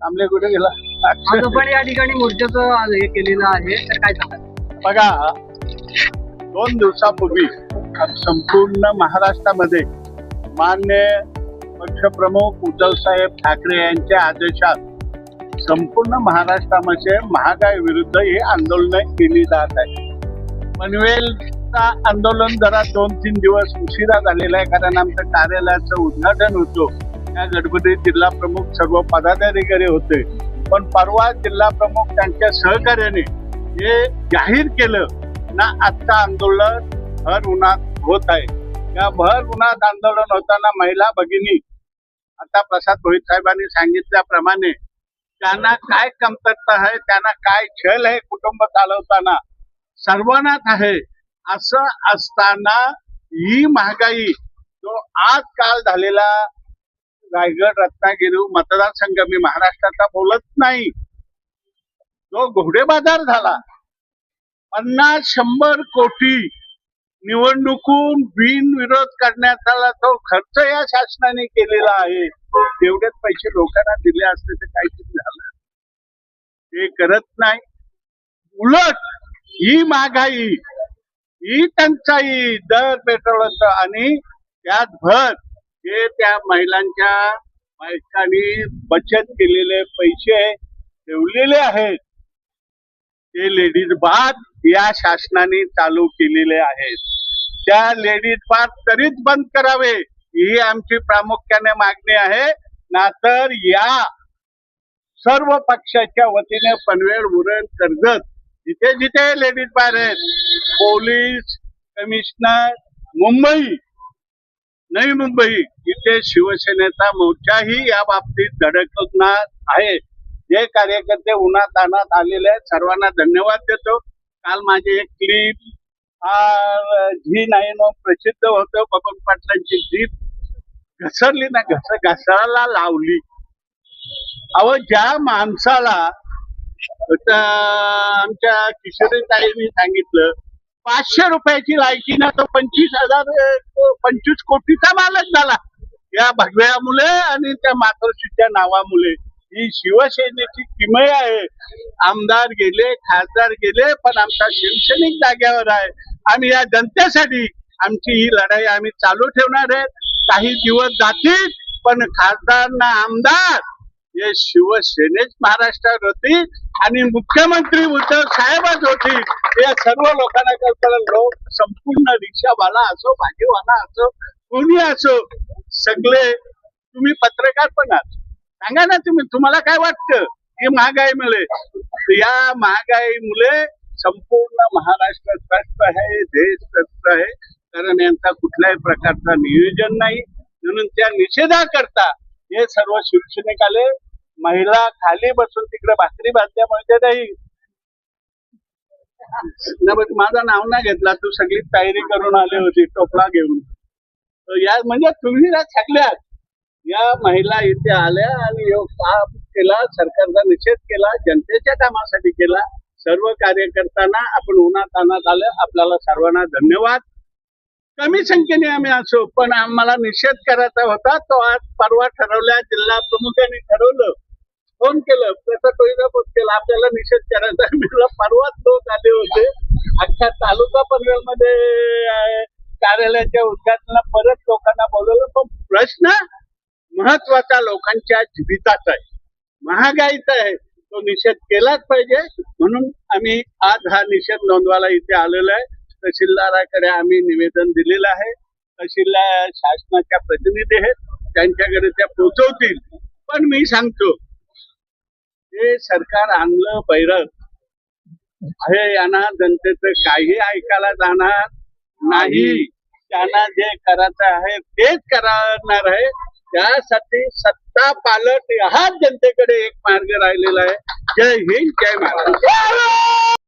आमले कुठे गेला? आज पण या ठिकाणी मोर्चाचं आज हे केलेलं आहे, तर काय सांगाल? बघा, 2 दिवसापूर्वी संपूर्ण महाराष्ट्रामध्ये मान्य पक्षप्रमुख उद्धव साहेब ठाकरे यांच्या आदेशात संपूर्ण महाराष्ट्रामध्ये महागाई विरुद्ध ही आंदोलन केली जात आहे. पनवेलचा आंदोलन जरा 2-3 दिवस उशिरा झालेला आहे, कारण आमचं कार्यालयाचं उद्घाटन होतं. त्या गडबडीत जिल्हा प्रमुख सर्व पदाधिकारी होते, पण परवा जिल्हा प्रमुख त्यांच्या सहकार्याने हे जाहीर केलं ना, आजचं आंदोलन भर उन्हात होत आहे. या भर उन्हात आंदोलन होताना महिला भगिनी, आता प्रसाद भोईर साहेबांनी सांगितल्याप्रमाणे त्यांना काय कमतरता आहे, त्यांना काय छल आहे कुटुंब चालवताना, सर्वांनाच आहे. असं असताना ही महागाई, जो आज काल झालेला रायगड रत्नागिरी मतदारसंघ, मी महाराष्ट्राचा बोलत नाही, जो घोडेबाजार झाला, 50-100 कोटी निवडणुकून बिनविरोध करण्याचा तो खर्च या शासनाने केलेला आहे. तेवढेच पैसे लोकांना दिले असते तर काहीतरी झालं. ते करत नाही. उलट ही महागाई, ही टंचाई, दर पेट्रोलचं आणि त्यात भर हे त्या महिलांच्या बायकांनी बचत केलेले पैसे ठेवलेले आहेत, ते लेडीज बाथ या शासनाने चालू केलेले आहेत. त्या लेडीज बाथ तरीच बंद करावे ही आमची प्रामुख्याने मागणी आहे. नाहीतर या सर्व पक्षाच्या वतीने पनवेल, उरण, कर्जत जिथे जिथे लेडीज बार आहेत, पोलीस कमिशनर, मुंबई, नवी मुंबई इथे शिवसेनेचा मोर्चाही या बाबतीत धडकणार आहे. जे कार्यकर्ते उन्हात तानात आलेले आहेत, सर्वांना धन्यवाद देतो. काल माझी एक क्लिप G9 प्रसिद्ध होतं, बबन पाटलांची जीप घसरली ना, घसराला लावली. अहो, ज्या माणसाला आमच्या किशोरीताईंनी सांगितलं 500 रुपयाची लायकी ना, तो 25 कोटीचा मालक झाला या भगव्यामुळे आणि त्या मातोश्रीच्या नावामुळे. ही शिवसेनेची किमया आहे. आमदार गेले, खासदार गेले, पण आमचा शिवसैनिक जाग्यावर आहे. आम्ही या जनतेसाठी आमची ही लढाई आम्ही चालू ठेवणार आहे. काही दिवस जातील, पण खासदार ना आमदार हे शिवसेनेच महाराष्ट्रात होती आणि मुख्यमंत्री उद्धव साहेबच होती. या सर्व लोकांना कल्पना, लोक संपूर्ण रिक्षावाला असो, भाजीवाला असो, कोणी असो, सगळे, तुम्ही पत्रकार पण आहात, सांगा ना तुम्हाला काय वाटतं ही महागाई मिळेल. या महागाईमुळे संपूर्ण महाराष्ट्र त्रस्त आहे, देश त्रस्त आहे, कारण यांचा कुठल्याही प्रकारचा नियोजन नाही. म्हणून त्या निषेधाकरता हे सर्व शिवसैनिक आले. महिला खाली बसून तिकडे भाकरी बांधल्यामुळे नाही, माझं नाव नाही घेतला, तू सगळी तयारी करून आली होती टोपला घेऊन. या म्हणजे तुम्ही सगळ्यात या महिला इथे आल्या आणि काम केला, सरकारचा निषेध केला, जनतेच्या कामासाठी केला. सर्व कार्यकर्त्यांना आपण उन्हात आणत आलं, आपल्याला सर्वांना धन्यवाद. कमी संख्येने आम्ही असो, पण आम्हाला निषेध करायचा होता. तो आज परवा ठरवल्या, जिल्हा प्रमुखांनी ठरवलं, फोन केलं, त्याचा टोळीचा फोन केला, आपल्याला निषेध करायचा. मला परवाच लोक आले होते, अख्ख्या तालुका पनवेलमध्ये कार्यालयाच्या उद्घाटनाला परत लोकांना बोलवलं. पण प्रश्न महत्वाचा लोकांच्या जीविताचा आहे, महागाईचा आहे, तो निषेध केलाच पाहिजे. म्हणून आम्ही आज हा निषेध नोंदवायला इथे आलेलो आहे. तहसीलदाराकडे आम्ही निवेदन दिलेलं आहे. तहसीलदार शासनाच्या प्रतिनिधी आहेत, त्यांच्याकडे त्या पोहोचवतील. पण मी सांगतो, हे सरकार आणलं बैरक आहे, यांना जनतेचं काही ऐकायला जाणार नाही. त्यांना जे करायचं आहे तेच करणार आहे. त्यासाठी सत्ता पालट हाच जनतेकडे एक मार्ग राहिलेला आहे. जय हिंद, जय महाराष्ट्र.